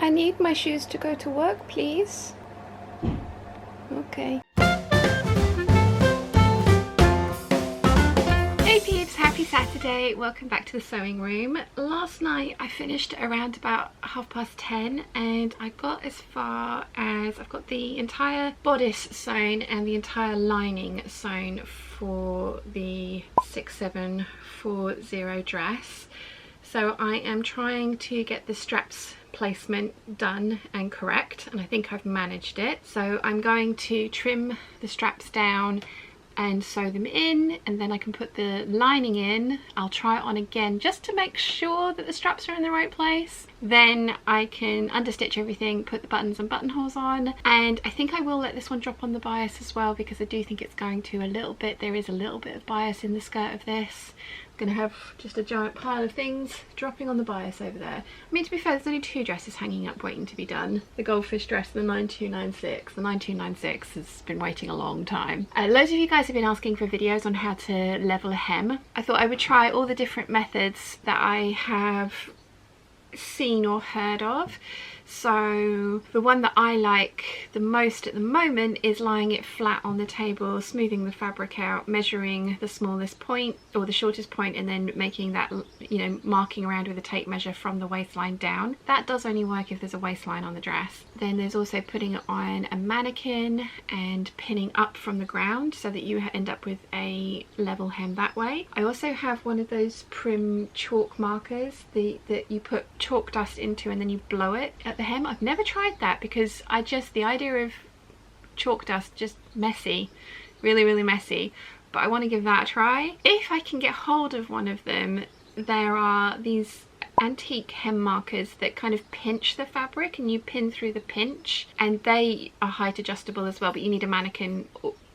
I need my shoes to go to work, please. Okay. Hey peeps, happy Saturday. Welcome back to the sewing room. Last night I finished around about 10:30 and I got as far as I've got the entire bodice sewn and the entire lining sewn for the 6740 dress. So I am trying to get the straps placement done and correct, and I think I've managed it. So I'm going to trim the straps down and sew them in, and then I can put the lining in. I'll try it on again just to make sure that the straps are in the right place. Then I can understitch everything, put the buttons and buttonholes on, and I think I will let this one drop on the bias as well, because I do think it's going to a little bit. There is a little bit of bias in the skirt of this. I'm gonna have just a giant pile of things dropping on the bias over there. I mean, to be fair, there's only two dresses hanging up waiting to be done. The goldfish dress and the 9296. The 9296 has been waiting a long time. Loads of you guys have been asking for videos on how to level a hem. I thought I would try all the different methods that I have seen or heard of. So the one that I like the most at the moment is lying it flat on the table, smoothing the fabric out, measuring the smallest point or the shortest point, and then making that, you know, marking around with a tape measure from the waistline down. That does only work if there's a waistline on the dress. Then there's also putting it on a mannequin and pinning up from the ground so that you end up with a level hem that way. I also have one of those prim chalk markers that you put chalk dust into and then you blow it at the hem. I've never tried that because the idea of chalk dust, just messy, really messy, but I want to give that a try. If I can get hold of one of them, there are these antique hem markers that kind of pinch the fabric and you pin through the pinch, and they are height adjustable as well, but you need a mannequin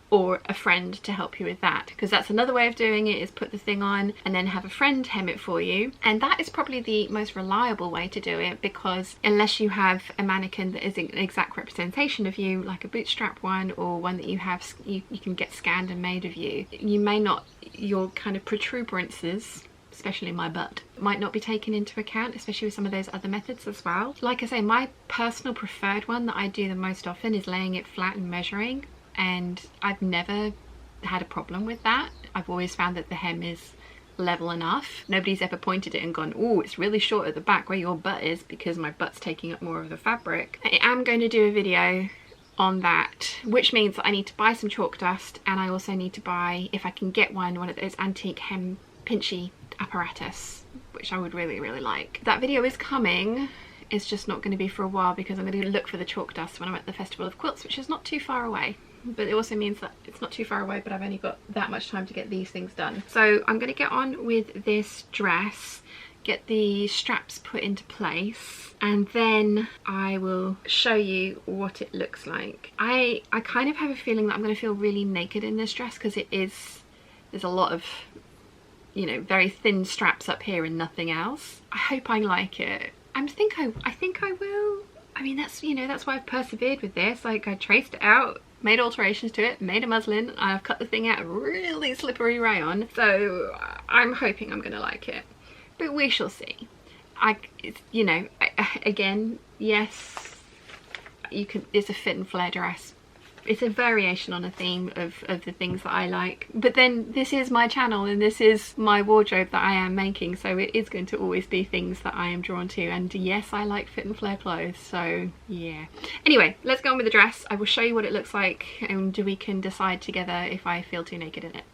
or a friend to help you with that, because that's another way of doing it, is put the thing on and then have a friend hem it for you. And that is probably the most reliable way to do it, because unless you have a mannequin that is an exact representation of you, like a bootstrap one or one that you have you can get scanned and made of you, you may not, your kind of protuberances, especially my butt, might not be taken into account, especially with some of those other methods as well. Like I say, my personal preferred one that I do the most often is laying it flat and measuring, and I've never had a problem with that. I've always found that the hem is level enough. Nobody's ever pointed it and gone, oh, it's really short at the back where your butt is, because my butt's taking up more of the fabric. I am going to do a video on that, which means that I need to buy some chalk dust, and I also need to buy, if I can get one of those antique hem pinchy apparatus, which I would really like. That video is coming. It's just not going to be for a while, because I'm going to look for the chalk dust when I'm at the Festival of Quilts, which is not too far away. But it also means that it's not too far away, but I've only got that much time to get these things done. So I'm going to get on with this dress, get the straps put into place, and then I will show you what it looks like. I kind of have a feeling that I'm going to feel really naked in this dress, because there's a lot of, you know, very thin straps up here and nothing else. I hope I like it. I think I will. I mean, that's, you know, that's why I've persevered with this. Like, I traced it out, made alterations to it, made a muslin, and I've cut the thing out of really slippery rayon. So I'm hoping I'm gonna like it, but we shall see. You know, again, yes, you can. It's a fit and flare dress. It's a variation on a theme of the things that I like, but then this is my channel and this is my wardrobe that I am making, so it is going to always be things that I am drawn to, and yes, I like fit and flare clothes, so yeah. Anyway, let's go on with the dress. I will show you what it looks like, and we can decide together if I feel too naked in it.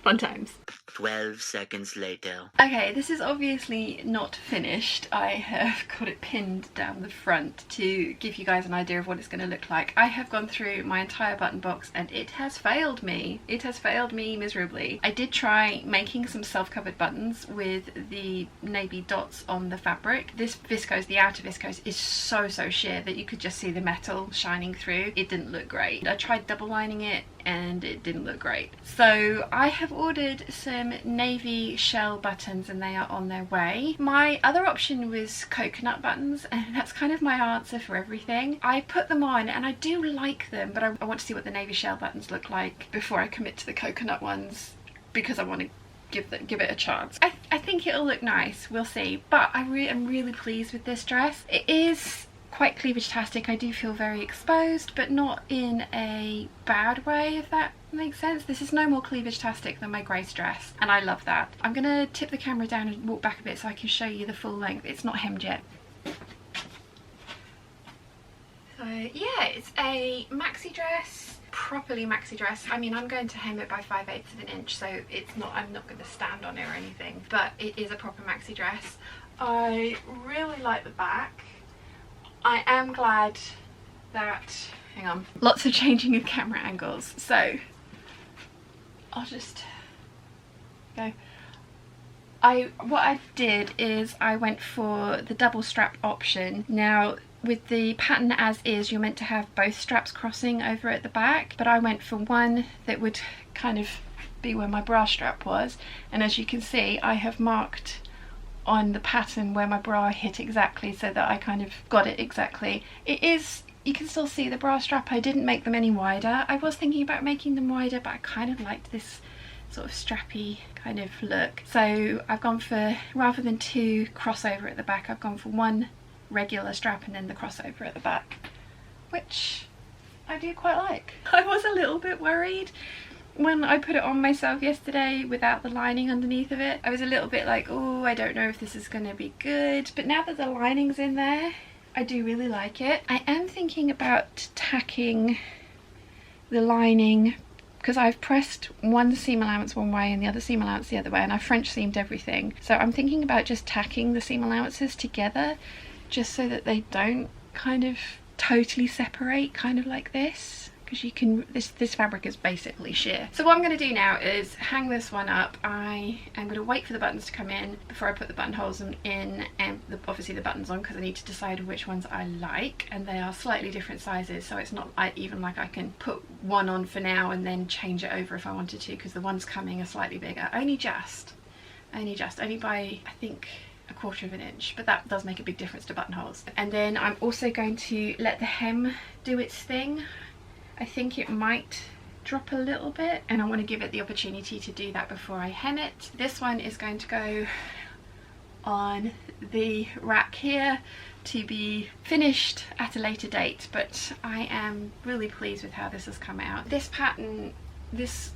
Fun times. 12 seconds later. Okay, this is obviously not finished. I have got it pinned down the front to give you guys an idea of what it's going to look like. I have gone through my entire button box and it has failed me. It has failed me miserably. I did try making some self-covered buttons with the navy dots on the fabric. This viscose, the outer viscose, is so sheer that you could just see the metal shining through. It didn't look great. I tried double lining it and it didn't look great. So I have ordered some navy shell buttons and they are on their way. My other option was coconut buttons, and that's kind of my answer for everything. I put them on and I do like them, but I want to see what the navy shell buttons look like before I commit to the coconut ones, because I want to give it a chance. I think it'll look nice, we'll see, but I'm really pleased with this dress. It is quite cleavage-tastic. I do feel very exposed, but not in a bad way, if that makes sense. This is no more cleavage-tastic than my Grace dress, and I love that. I'm gonna tip the camera down and walk back a bit so I can show you the full length. It's not hemmed yet. So yeah, it's a maxi dress, properly maxi dress. I mean, I'm going to hem it by 5/8 of an inch, so it's not, I'm not going to stand on it or anything, but it is a proper maxi dress. I really like the back. I am glad that, hang on, lots of changing of camera angles, so I'll just go. What I did is I went for the double strap option. Now with the pattern as is, you're meant to have both straps crossing over at the back, but I went for one that would kind of be where my bra strap was, and as you can see I have marked on the pattern where my bra hit exactly, so that I kind of got it exactly. It is, you can still see the bra strap. I didn't make them any wider. I was thinking about making them wider, but I kind of liked this sort of strappy kind of look, so I've gone for, rather than two crossover at the back, I've gone for one regular strap and then the crossover at the back, which I do quite like. I was a little bit worried when I put it on myself yesterday without the lining underneath of it. I was a little bit like, oh, I don't know if this is going to be good, but now that the lining's in there, I do really like it. I am thinking about tacking the lining, because I've pressed one seam allowance one way and the other seam allowance the other way, and I've French seamed everything. So I'm thinking about just tacking the seam allowances together, just so that they don't kind of totally separate, kind of like this, because you can, this fabric is basically sheer. So what I'm going to do now is hang this one up. I am going to wait for the buttons to come in before I put the buttonholes in, and obviously the buttons on, because I need to decide which ones I like, and they are slightly different sizes, so it's not even like I can put one on for now and then change it over if I wanted to, because the ones coming are slightly bigger, only by, I think, 1/4 of an inch, but that does make a big difference to buttonholes. And then I'm also going to let the hem do its thing. I think it might drop a little bit, and I want to give it the opportunity to do that before I hem it. This one is going to go on the rack here to be finished at a later date, but I am really pleased with how this has come out. This pattern, this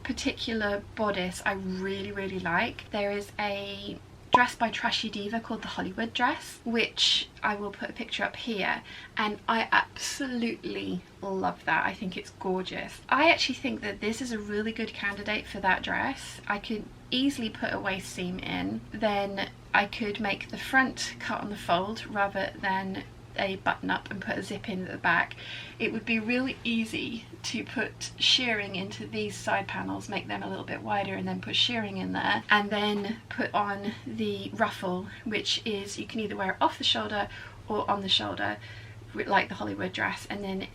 particular bodice I really like. There is a dress by Trashy Diva called the Hollywood dress, which I will put a picture up here, and I absolutely love that. I think it's gorgeous. I actually think that this is a really good candidate for that dress. I could easily put a waist seam in, then I could make the front cut on the fold rather than a button up and put a zip in at the back. It would be really easy to put shearing into these side panels, make them a little bit wider, and then put shearing in there, and then put on the ruffle, which is, you can either wear it off the shoulder or on the shoulder like the Hollywood dress, and then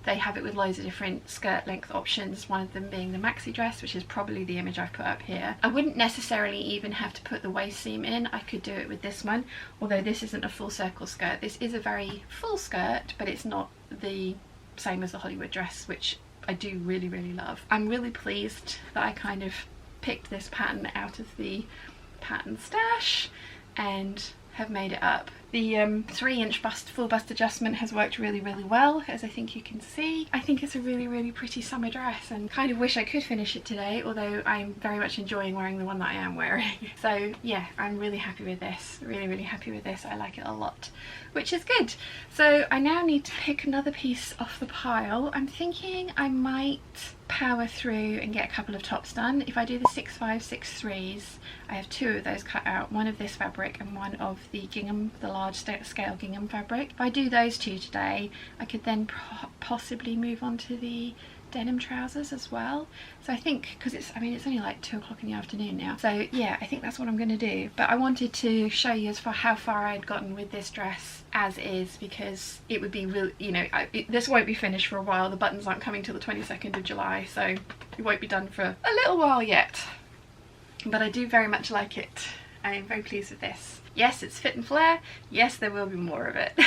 they have it with loads of different skirt length options, one of them being the maxi dress, which is probably the image I've put up here. I wouldn't necessarily even have to put the waist seam in. I could do it with this one, although this isn't a full circle skirt. This is a very full skirt, but it's not the same as the Hollywood dress, which I do really love. I'm really pleased that I kind of picked this pattern out of the pattern stash and have made it up. The 3-inch full bust adjustment has worked really well, as I think you can see. I think it's a really pretty summer dress, and kind of wish I could finish it today, although I'm very much enjoying wearing the one that I am wearing. So yeah, I'm really happy with this, really happy with this. I like it a lot, which is good. So I now need to pick another piece off the pile. I'm thinking I might power through and get a couple of tops done. If I do the 6/5 6/3s, I have 2 of those cut out, one of this fabric and one of the gingham, the large scale gingham fabric. If I do those 2 today, I could then possibly move on to the denim trousers as well. So I think, because it's, I mean, it's only like 2 o'clock in the afternoon now, so yeah, I think that's what I'm going to do. But I wanted to show you how far I had gotten with this dress as is, because it would be real, you know, this won't be finished for a while. The buttons aren't coming till the 22nd of July, so it won't be done for a little while yet, but I do very much like it. I am very pleased with this. Yes, it's fit and flare. Yes, there will be more of it.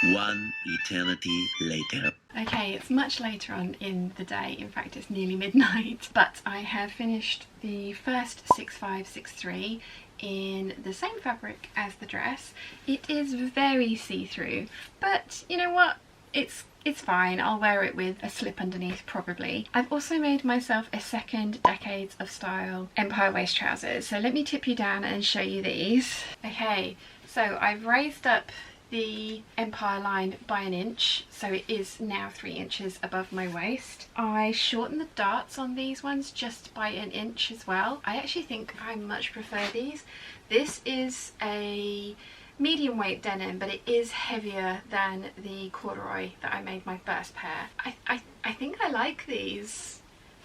One eternity later. Okay, it's much later on in the day. In fact, it's nearly midnight, but I have finished the first 6/5 6/3 in the same fabric as the dress. It is very see-through, but you know what? It's fine. I'll wear it with a slip underneath probably. I've also made myself a second Decades of Style Empire waist trousers. So let me tip you down and show you these. Okay, so I've raised up the Empire line by 1 inch, so it is now 3 inches above my waist. I shortened the darts on these ones just by 1 inch as well. I actually think I much prefer these. This is a medium weight denim, but it is heavier than the corduroy that I made my first pair. I think I like these.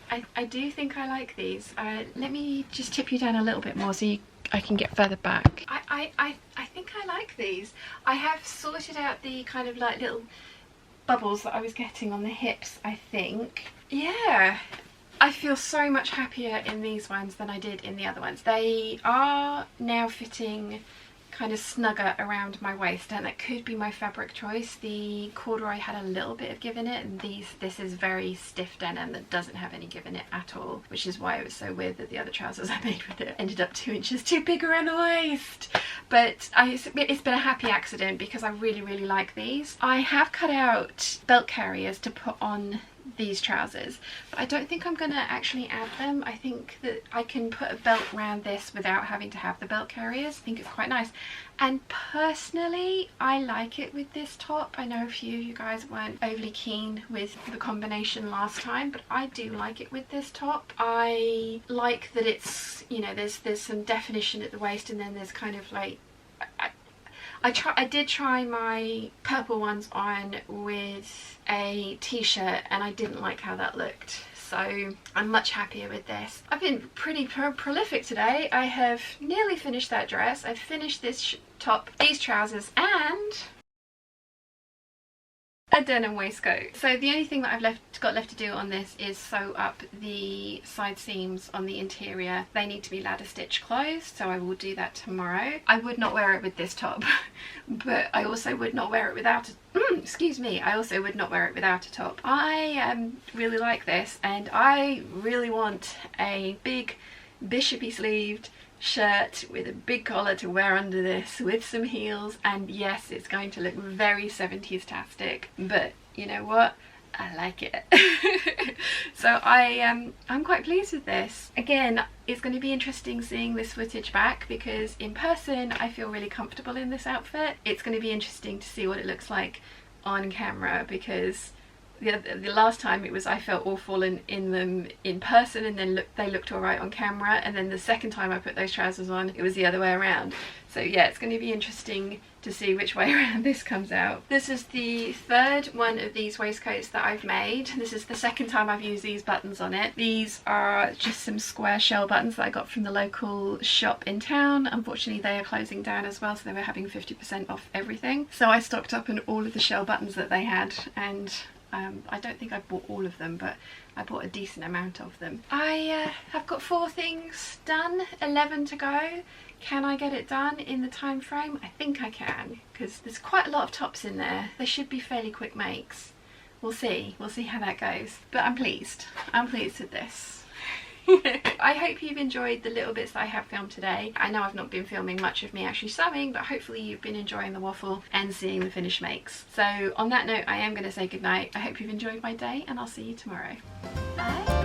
I do think I like these. Let me just tip you down a little bit more so I can get further back. I think I like these. I have sorted out the kind of like little bubbles that I was getting on the hips, I think. Yeah, I feel so much happier in these ones than I did in the other ones. They are now fitting kind of snugger around my waist, and that could be my fabric choice. The corduroy had a little bit of give in it, and this is very stiff denim that doesn't have any give in it at all, which is why it was so weird that the other trousers I made with it ended up 2 inches too big around the waist. But it's been a happy accident because I really like these. I have cut out belt carriers to put on these trousers, but I don't think I'm gonna actually add them. I think that I can put a belt around this without having to have the belt carriers. I think it's quite nice, and personally I like it with this top. I know a few of you guys weren't overly keen with the combination last time, but I do like it with this top. I like that it's, you know, there's some definition at the waist, and then there's kind of like I did try my purple ones on with a t-shirt and I didn't like how that looked, so I'm much happier with this. I've been pretty prolific today. I have nearly finished that dress, I've finished this top, these trousers, and a denim waistcoat. So the only thing that I've got left to do on this is sew up the side seams on the interior. They need to be ladder stitch closed, so I will do that tomorrow. I would not wear it with this top, but I also would not wear it without excuse me, I also would not wear it without a top. I really like this, and I really want a big bishopy sleeved shirt with a big collar to wear under this with some heels, and yes, it's going to look very 70s-tastic, but you know what, I like it. So I'm quite pleased with this. Again, it's going to be interesting seeing this footage back because in person I feel really comfortable in this outfit. It's going to be interesting to see what it looks like on camera because the last time it was I felt awful in them in person, and then they looked alright on camera, and then the second time I put those trousers on it was the other way around. So yeah, it's going to be interesting to see which way around this comes out. This is the third one of these waistcoats that I've made. This is the second time I've used these buttons on it. These are just some square shell buttons that I got from the local shop in town. Unfortunately they are closing down as well, so they were having 50% off everything. So I stocked up on all of the shell buttons that they had, and I don't think I bought all of them, but I bought a decent amount of them. I have got 4 things done, 11 to go. Can I get it done in the time frame? I think I can, because there's quite a lot of tops in there. They should be fairly quick makes. We'll see how that goes. But I'm pleased with this. I hope you've enjoyed the little bits that I have filmed today. I know I've not been filming much of me actually sewing, but hopefully you've been enjoying the waffle and seeing the finished makes. So on that note, I am going to say goodnight. I hope you've enjoyed my day, and I'll see you tomorrow. Bye!